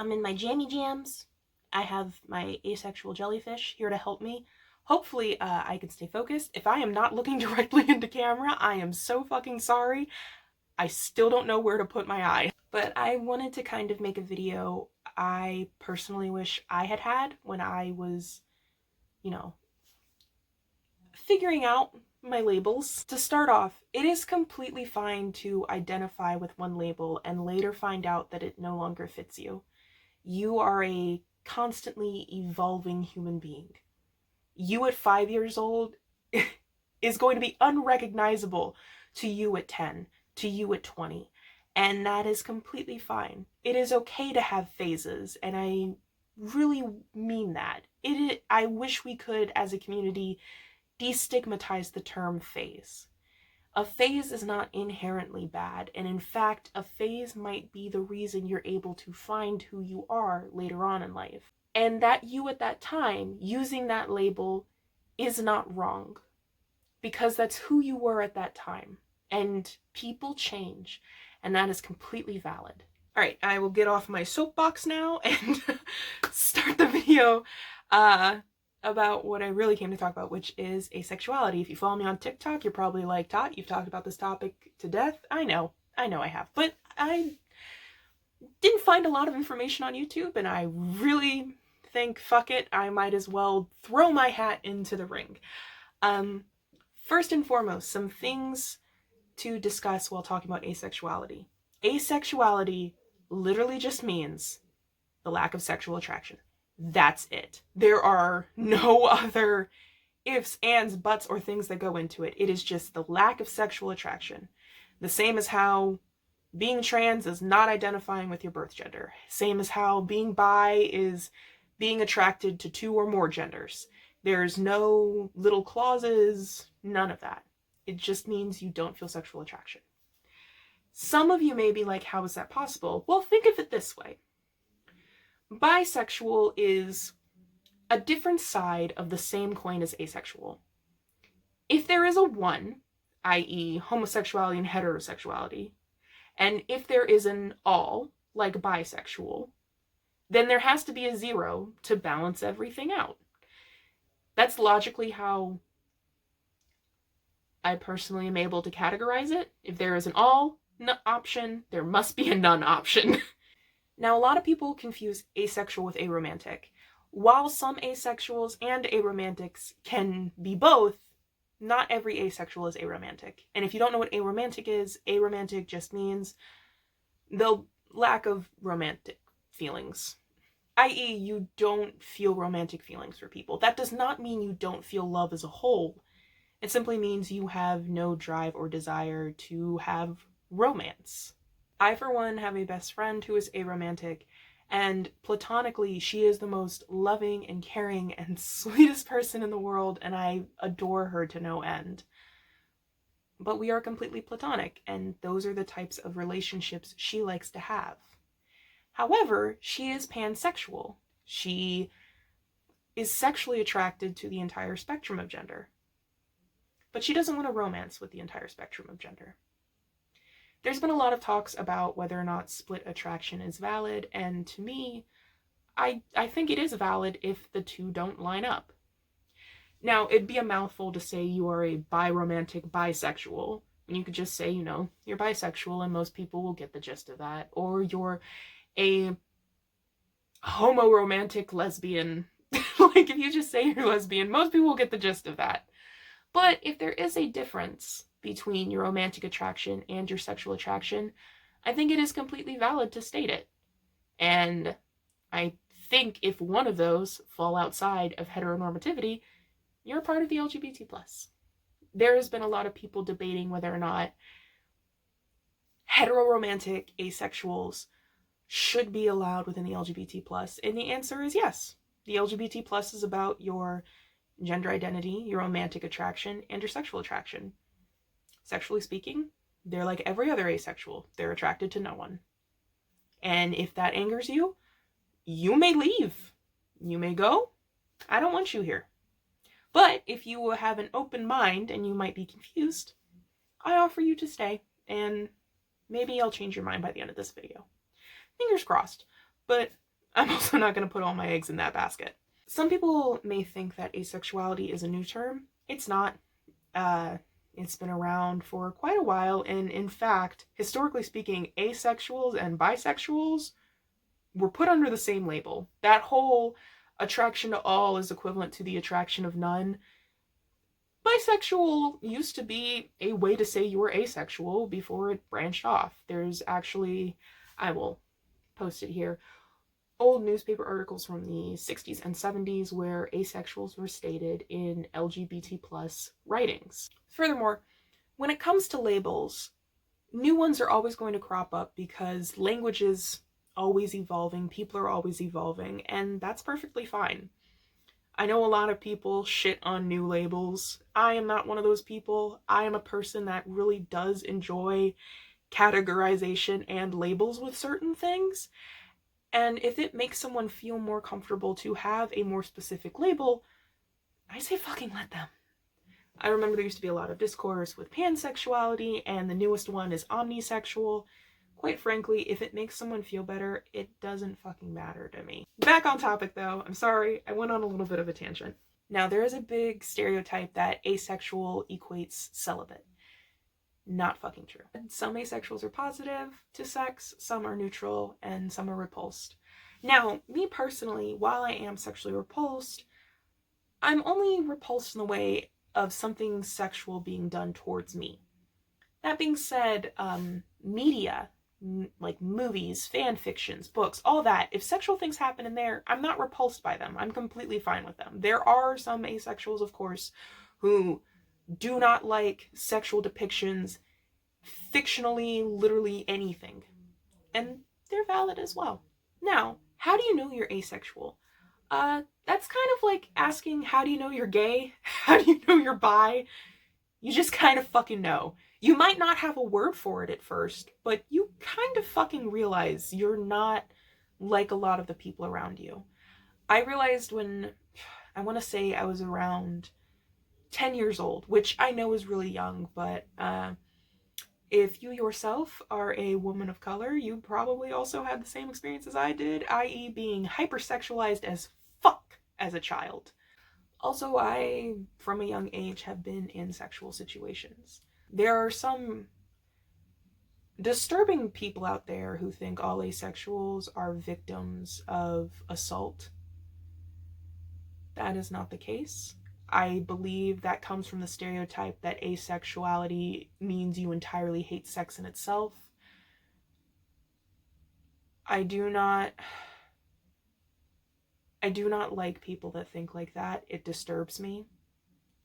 I'm in my jammy jams. I have my asexual jellyfish here to help me. Hopefully, I can stay focused. If I am not looking directly into camera, I am so fucking sorry. I still don't know where to put my eye. But I wanted to kind of make a video I personally wish I had had when I was, figuring out my labels. To start off, it is completely fine to identify with one label and later find out that it no longer fits you. You are a constantly evolving human being. You at 5 years old is going to be unrecognizable to you at 10, to you at 20, and that is completely fine. It is okay to have phases, and I really mean that. I wish we could, as a community, destigmatize the term phase. A phase is not inherently bad, and in fact, a phase might be the reason you're able to find who you are later on in life. And that you at that time, using that label, is not wrong, because that's who you were at that time. And people change, and that is completely valid. All right, I will get off my soapbox now and start the video about what I really came to talk about, which is asexuality. If you follow me on TikTok, you're probably like, Tot, you've talked about this topic to death. I know I have, but I didn't find a lot of information on YouTube, and I really think, fuck it, I might as well throw my hat into the ring. First and foremost, some things to discuss while talking about asexuality. Asexuality literally just means the lack of sexual attraction. That's it. There are no other ifs, ands, buts, or things that go into it. It is just the lack of sexual attraction. The same as how being trans is not identifying with your birth gender. Same as how being bi is being attracted to 2 or more genders. There's no little clauses, none of that. It just means you don't feel sexual attraction. Some of you may be like, how is that possible? Well, think of it this way. Bisexual is a different side of the same coin as asexual. If there is a 1, i.e. homosexuality and heterosexuality, and if there is an all, like bisexual, then there has to be a 0 to balance everything out. That's logically how I personally am able to categorize it. If there is an all option, there must be a none option. Now, a lot of people confuse asexual with aromantic. While some asexuals and aromantics can be both, not every asexual is aromantic. And if you don't know what aromantic just means the lack of romantic feelings. I.e., you don't feel romantic feelings for people. That does not mean you don't feel love as a whole. It simply means you have no drive or desire to have romance. I, for one, have a best friend who is aromantic, and platonically, she is the most loving and caring and sweetest person in the world, and I adore her to no end. But we are completely platonic, and those are the types of relationships she likes to have. However, she is pansexual. She is sexually attracted to the entire spectrum of gender. But she doesn't want to romance with the entire spectrum of gender. There's been a lot of talks about whether or not split attraction is valid, and to me, I think it is valid if the two don't line up. Now, it'd be a mouthful to say you are a biromantic bisexual, and you could just say, you're bisexual, and most people will get the gist of that, or you're a homoromantic lesbian. Like, if you just say you're lesbian, most people will get the gist of that. But if there is a difference between your romantic attraction and your sexual attraction, I think it is completely valid to state it. And I think if one of those fall outside of heteronormativity, you're a part of the LGBT+. There has been a lot of people debating whether or not heteroromantic asexuals should be allowed within the LGBT+, and the answer is yes. The LGBT+ is about your gender identity, your romantic attraction, and your sexual attraction. Sexually speaking, they're like every other asexual. They're attracted to no one. And if that angers you, you may leave. You may go. I don't want you here. But if you have an open mind and you might be confused, I offer you to stay, and maybe I'll change your mind by the end of this video. Fingers crossed. But I'm also not going to put all my eggs in that basket. Some people may think that asexuality is a new term. It's not. It's been around for quite a while, and in fact, historically speaking, asexuals and bisexuals were put under the same label. That whole attraction to all is equivalent to the attraction of none. Bisexual used to be a way to say you were asexual before it branched off. There's actually, I will post it here, old newspaper articles from the 60s and 70s where asexuals were stated in LGBT plus writings. Furthermore, when it comes to labels, new ones are always going to crop up because language is always evolving, people are always evolving, and that's perfectly fine. I know a lot of people shit on new labels. I am not one of those people. I am a person that really does enjoy categorization and labels with certain things. And if it makes someone feel more comfortable to have a more specific label, I say fucking let them. I remember there used to be a lot of discourse with pansexuality, and the newest one is omnisexual. Quite frankly, if it makes someone feel better, it doesn't fucking matter to me. Back on topic though, I'm sorry, I went on a little bit of a tangent. Now, there is a big stereotype that asexual equates celibate. Not fucking true. Some asexuals are positive to sex, some are neutral, and some are repulsed. Now, me personally, while I am sexually repulsed, I'm only repulsed in the way of something sexual being done towards me. That being said, media, like movies, fan fictions, books, all that, if sexual things happen in there, I'm not repulsed by them. I'm completely fine with them. There are some asexuals, of course, who do not like sexual depictions, fictionally, literally anything. And they're valid as well. Now, how do you know you're asexual? That's kind of like asking, how do you know you're gay? How do you know you're bi? You just kind of fucking know. You might not have a word for it at first, but you kind of fucking realize you're not like a lot of the people around you. I realized when, I want to say I was around 10 years old, which I know is really young, but if you yourself are a woman of color, you probably also had the same experience as I did, i.e. being hypersexualized as fuck as a child. Also, I, from a young age, have been in sexual situations. There are some disturbing people out there who think all asexuals are victims of assault. That is not the case. I believe that comes from the stereotype that asexuality means you entirely hate sex in itself. I do not like people that think like that. It disturbs me.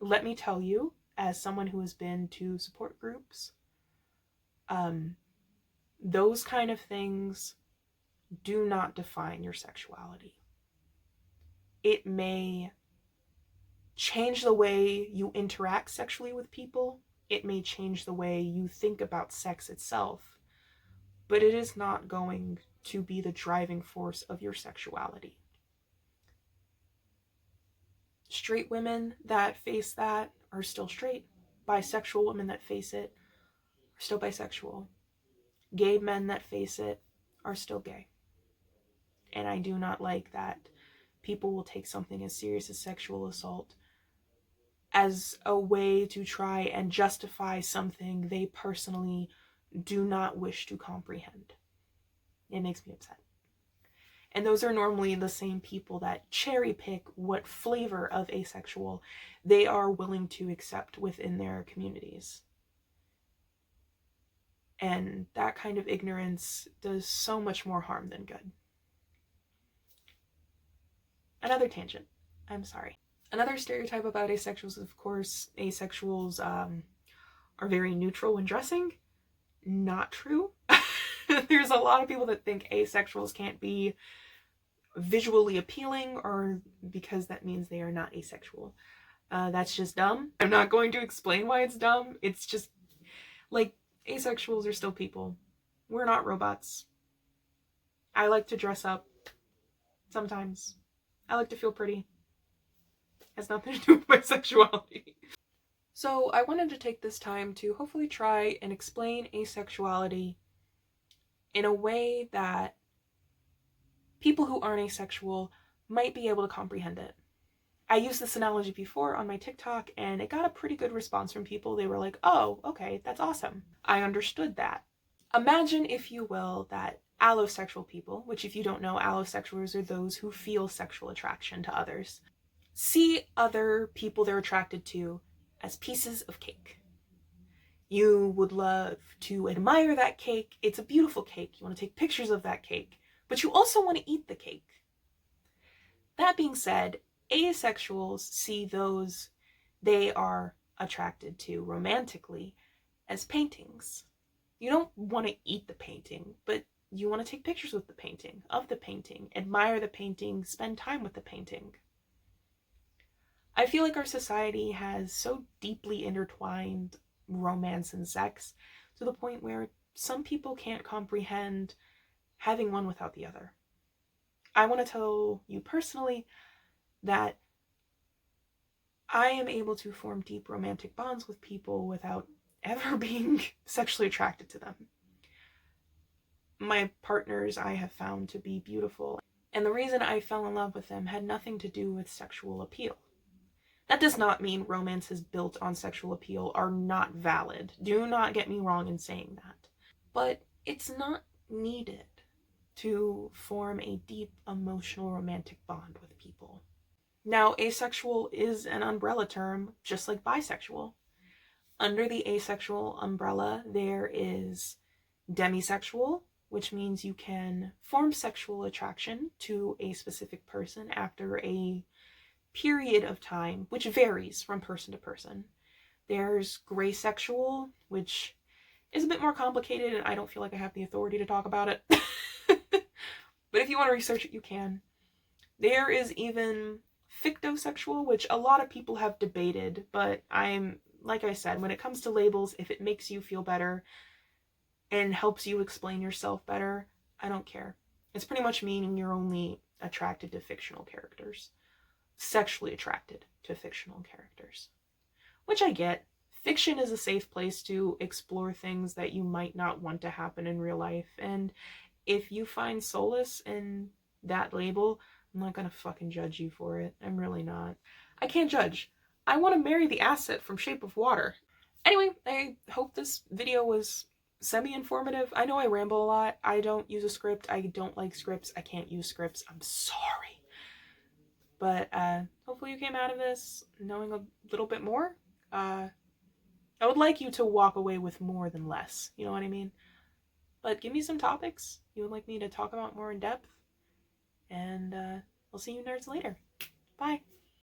Let me tell you, as someone who has been to support groups, those kind of things do not define your sexuality. It may change the way you interact sexually with people. It may change the way you think about sex itself. But it is not going to be the driving force of your sexuality. Straight women that face that are still straight. Bisexual women that face it are still bisexual. Gay men that face it are still gay. And I do not like that people will take something as serious as sexual assault as a way to try and justify something they personally do not wish to comprehend. It makes me upset. And those are normally the same people that cherry pick what flavor of asexual they are willing to accept within their communities. And that kind of ignorance does so much more harm than good. Another tangent. I'm sorry. Another stereotype about asexuals is, of course, asexuals are very neutral when dressing. Not true. There's a lot of people that think asexuals can't be visually appealing, or because that means they are not asexual. That's just dumb. I'm not going to explain why it's dumb. It's just, like, asexuals are still people. We're not robots. I like to dress up. Sometimes. I like to feel pretty. Has nothing to do with my sexuality. So I wanted to take this time to hopefully try and explain asexuality in a way that people who aren't asexual might be able to comprehend it. I used this analogy before on my TikTok and it got a pretty good response from people. They were like, oh, okay, that's awesome. I understood that. Imagine, if you will, that allosexual people, which if you don't know, allosexuals are those who feel sexual attraction to others, see other people they're attracted to as pieces of cake. You would love to admire that cake. It's a beautiful cake. You want to take pictures of that cake, but you also want to eat the cake. That being said, asexuals see those they are attracted to romantically as paintings. You don't want to eat the painting, but you want to take pictures with the painting, of the painting, admire the painting, spend time with the painting. I feel like our society has so deeply intertwined romance and sex to the point where some people can't comprehend having one without the other. I want to tell you personally that I am able to form deep romantic bonds with people without ever being sexually attracted to them. My partners I have found to be beautiful, and the reason I fell in love with them had nothing to do with sexual appeal. That does not mean romances built on sexual appeal are not valid. Do not get me wrong in saying that. But it's not needed to form a deep emotional romantic bond with people. Now, asexual is an umbrella term, just like bisexual. Under the asexual umbrella, there is demisexual, which means you can form sexual attraction to a specific person after a period of time, which varies from person to person. There's gray sexual, which is a bit more complicated, and I don't feel like I have the authority to talk about it. But if you want to research it, you can. There is even fictosexual, which a lot of people have debated, but like I said, when it comes to labels, if it makes you feel better and helps you explain yourself better, I don't care. It's pretty much meaning you're only attracted to fictional characters. Sexually attracted to fictional characters. Which I get. Fiction is a safe place to explore things that you might not want to happen in real life, and if you find solace in that label, I'm not gonna fucking judge you for it. I'm really not. I can't judge. I want to marry the asset from Shape of Water. Anyway, I hope this video was semi-informative. I know I ramble a lot. I don't use a script. I don't like scripts. I can't use scripts. I'm sorry. But hopefully you came out of this knowing a little bit more. I would like you to walk away with more than less. You know what I mean? But give me some topics you would like me to talk about more in depth. And I'll see you nerds later. Bye.